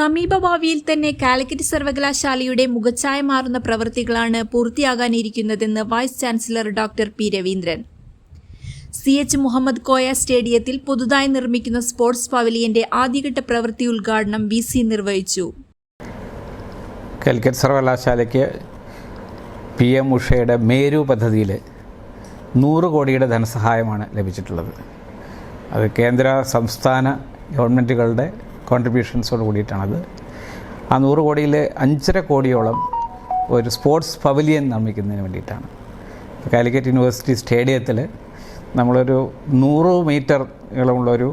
സമീപഭാവിയിൽ തന്നെ കാലിക്കറ്റ് സർവകലാശാലയുടെ മുഖച്ഛായ മാറുന്ന പ്രവൃത്തികളാണ് പൂർത്തിയാകാനിരിക്കുന്നതെന്ന് vice chancellor doctor P Raveendran. CH Muhammad Koya സ്റ്റേഡിയത്തിൽ പുതുതായി നിർമ്മിക്കുന്ന സ്പോർട്സ് പവലിയന്റെ ആദ്യഘട്ട പ്രവൃത്തി ഉദ്ഘാടനം VC നിർവഹിച്ചു. കാലിക്കറ്റ് സർവകലാശാലയ്ക്ക് PM ഉഷയുടെ മേരു പദ്ധതിയിൽ 100 കോടിയുടെ ധനസഹായമാണ് ലഭിച്ചിട്ടുള്ളത്. അത് കേന്ദ്ര സംസ്ഥാന ഗവൺമെൻറ്റുകളുടെ കോൺട്രിബ്യൂഷൻസോട് കൂടിയിട്ടാണത്. ആ 100 കോടിയിൽ 5.5 കോടിയോളം ഒരു സ്പോർട്സ് പവലിയൻ നിർമ്മിക്കുന്നതിന് വേണ്ടിയിട്ടാണ്. കാലിക്കറ്റ് യൂണിവേഴ്സിറ്റി സ്റ്റേഡിയത്തിൽ നമ്മളൊരു 100 മീറ്റർ നീളമുള്ളൊരു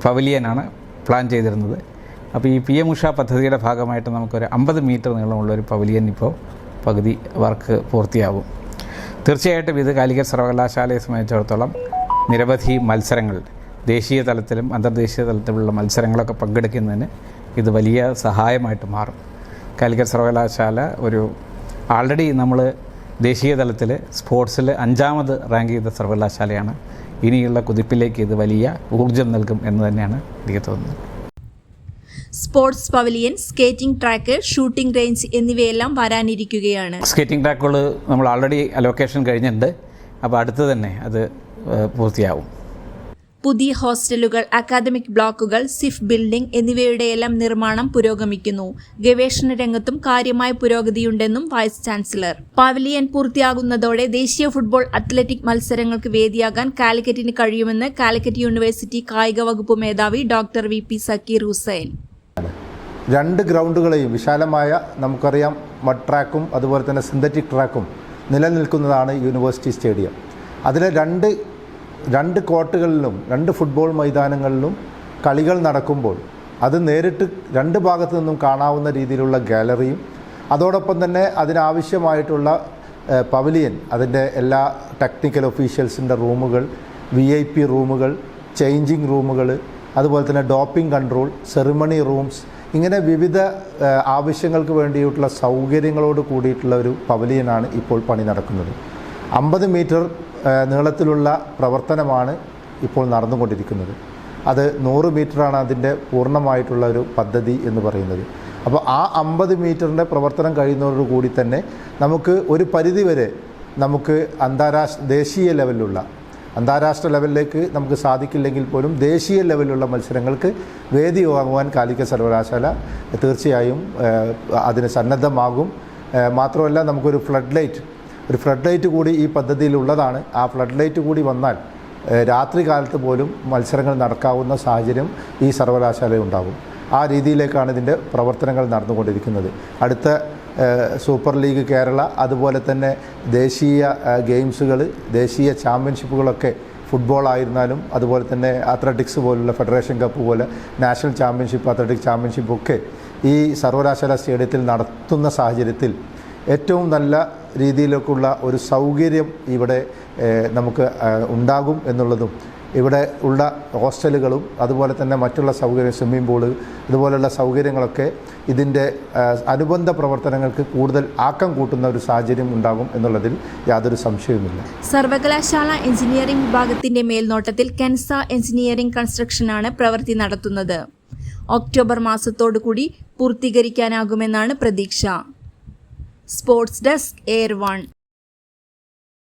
പവലിയനാണ് പ്ലാൻ ചെയ്തിരുന്നത്. അപ്പോൾ ഈ PM ഉഷ പദ്ധതിയുടെ ഭാഗമായിട്ട് നമുക്കൊരു 50 മീറ്റർ നീളമുള്ളൊരു പവലിയൻ ഇപ്പോൾ പകുതി വർക്ക് പൂർത്തിയാവും. തീർച്ചയായിട്ടും ഇത് കാലിക്കറ്റ് സർവകലാശാലയെ സംബന്ധിച്ചിടത്തോളം നിരവധി മത്സരങ്ങൾ, ദേശീയ തലത്തിലും അന്തർദേശീയ തലത്തിലുള്ള മത്സരങ്ങളൊക്കെ പങ്കെടുക്കുന്നതിന് ഇത് വലിയ സഹായമായിട്ട് മാറും. കാലിക്കറ്റ് സർവകലാശാല ആൾറെഡി നമ്മൾ ദേശീയ തലത്തിൽ സ്പോർട്സിൽ 5ാമത് റാങ്ക് ചെയ്ത സർവകലാശാലയാണ്. ഇനിയുള്ള കുതിപ്പിലേക്ക് ഇത് വലിയ ഊർജ്ജം നൽകും എന്ന് തന്നെയാണ് എനിക്ക് തോന്നുന്നത്. Sports pavilion, skating track, shooting range എന്നിവയെല്ലാം വരാനിരിക്കുകയാണ്. സ്കേറ്റിംഗ് ട്രാക്കുകൾ നമ്മൾ ആൾറെഡി അലോക്കേഷൻ കഴിഞ്ഞിട്ടുണ്ട്. അപ്പോൾ അടുത്ത് തന്നെ അത് പൂർത്തിയാവും. പുതിയ ഹോസ്റ്റലുകൾ, അക്കാദമിക് ബ്ലോക്കുകൾ, സിഫ് ബിൽഡിംഗ് എന്നിവയുടെയെല്ലാം നിർമ്മാണം പുരോഗമിക്കുന്നു. ഗവേഷണ രംഗത്തും കാര്യമായ പുരോഗതിയുണ്ടെന്നും വൈസ് ചാൻസലർ. പവലിയൻ പൂർത്തിയാകുന്നതോടെ ദേശീയ ഫുട്ബോൾ, അത്ലറ്റിക് മത്സരങ്ങൾക്ക് വേദിയാകാൻ കാലിക്കറ്റിന് കഴിയുമെന്ന് കാലിക്കറ്റ് യൂണിവേഴ്സിറ്റി കായിക വകുപ്പ് മേധാവി ഡോക്ടർ VP സക്കീർ ഹുസൈൻ. 2 ഗ്രൗണ്ടുകളെയും വിശാലമായ, നമുക്കറിയാം, മഡ് ട്രാക്കും അതുപോലെ തന്നെ സിന്തറ്റിക് ട്രാക്കും നിലനിൽക്കുന്നതാണ് യൂണിവേഴ്സിറ്റി സ്റ്റേഡിയം. അതിലെ രണ്ട് കോർട്ടുകളിലും 2 ഫുട്ബോൾ മൈതാനങ്ങളിലും കളികൾ നടക്കുമ്പോൾ അത് നേരിട്ട് 2 ഭാഗത്തു നിന്നും കാണാവുന്ന രീതിയിലുള്ള ഗാലറിയും അതോടൊപ്പം തന്നെ അതിനാവശ്യമായിട്ടുള്ള പവലിയൻ, അതിൻ്റെ എല്ലാ ടെക്നിക്കൽ ഒഫീഷ്യൽസിൻ്റെ റൂമുകൾ, VIP റൂമുകൾ, ചേഞ്ചിങ് റൂമുകൾ, അതുപോലെ തന്നെ ഡോപ്പിംഗ് കൺട്രോൾ, സെറിമണി റൂംസ്, ഇങ്ങനെ വിവിധ ആവശ്യങ്ങൾക്ക് വേണ്ടിയിട്ടുള്ള സൗകര്യങ്ങളോട് കൂടിയിട്ടുള്ള ഒരു പവലിയനാണ് ഇപ്പോൾ പണി നടക്കുന്നത്. 50 മീറ്റർ നീളത്തിലുള്ള പ്രവർത്തനമാണ് ഇപ്പോൾ നടന്നുകൊണ്ടിരിക്കുന്നത്. അത് 100 മീറ്ററാണ് അതിൻ്റെ പൂർണ്ണമായിട്ടുള്ള ഒരു പദ്ധതി എന്ന് പറയുന്നത്. അപ്പോൾ ആ 50 മീറ്ററിൻ്റെ പ്രവർത്തനം കഴിയുന്നതോടുകൂടി തന്നെ നമുക്ക് ഒരു പരിധിവരെ നമുക്ക് ദേശീയ ലെവലിലുള്ള, അന്താരാഷ്ട്ര ലെവലിലേക്ക് നമുക്ക് സാധിക്കില്ലെങ്കിൽ പോലും ദേശീയ ലെവലിലുള്ള മത്സരങ്ങൾക്ക് വേദിയാകുവാൻ കാലിക്കറ്റ് സർവകലാശാല തീർച്ചയായും അതിന് സന്നദ്ധമാകും. മാത്രമല്ല, നമുക്കൊരു ഫ്ലഡ് ലൈറ്റ് കൂടി ഈ പദ്ധതിയിലുള്ളതാണ്. ആ ഫ്ലഡ് ലൈറ്റ് കൂടി വന്നാൽ രാത്രി കാലത്ത് പോലും മത്സരങ്ങൾ നടക്കാവുന്ന സാഹചര്യം ഈ സർവകലാശാലയിൽ ഉണ്ടാകും. ആ രീതിയിലേക്കാണ് ഇതിൻ്റെ പ്രവർത്തനങ്ങൾ നടന്നുകൊണ്ടിരിക്കുന്നത്. അടുത്ത സൂപ്പർ ലീഗ് കേരള, അതുപോലെ തന്നെ ദേശീയ ഗെയിംസുകൾ, ദേശീയ ചാമ്പ്യൻഷിപ്പുകളൊക്കെ, ഫുട്ബോൾ ആയിരുന്നാലും അതുപോലെ തന്നെ അത്ലറ്റിക്സ് പോലുള്ള ഫെഡറേഷൻ കപ്പ് പോലെ നാഷണൽ ചാമ്പ്യൻഷിപ്പ്, അത്ലറ്റിക് ചാമ്പ്യൻഷിപ്പൊക്കെ ഈ സർവകലാശാല സ്റ്റേഡിയത്തിൽ നടത്തുന്ന സാഹചര്യത്തിൽ ഏറ്റവും നല്ല രീതിയിലേക്കുള്ള ഒരു സൗകര്യം ഇവിടെ നമുക്ക് ഉണ്ടാകും എന്നുള്ളതും, ഇവിടെ ഉള്ള ഹോസ്റ്റലുകളും അതുപോലെ തന്നെ മറ്റുള്ള സൗകര്യം, സ്വിമ്മിംഗ് പൂള്, ഇതുപോലുള്ള സൗകര്യങ്ങളൊക്കെ ഇതിൻ്റെ അനുബന്ധ പ്രവർത്തനങ്ങൾക്ക് കൂടുതൽ ആക്കം കൂട്ടുന്ന ഒരു സാഹചര്യം ഉണ്ടാകും എന്നുള്ളതിൽ യാതൊരു സംശയവുമില്ല. സർവകലാശാല എഞ്ചിനീയറിംഗ് വിഭാഗത്തിന്റെ മേൽനോട്ടത്തിൽ കെൻസ എഞ്ചിനീയറിംഗ് കൺസ്ട്രക്ഷനാണ് പ്രവൃത്തി നടത്തുന്നത്. ഒക്ടോബർ മാസത്തോടുകൂടി പൂർത്തീകരിക്കാനാകുമെന്നാണ് പ്രതീക്ഷ. Sports desk, Air 1.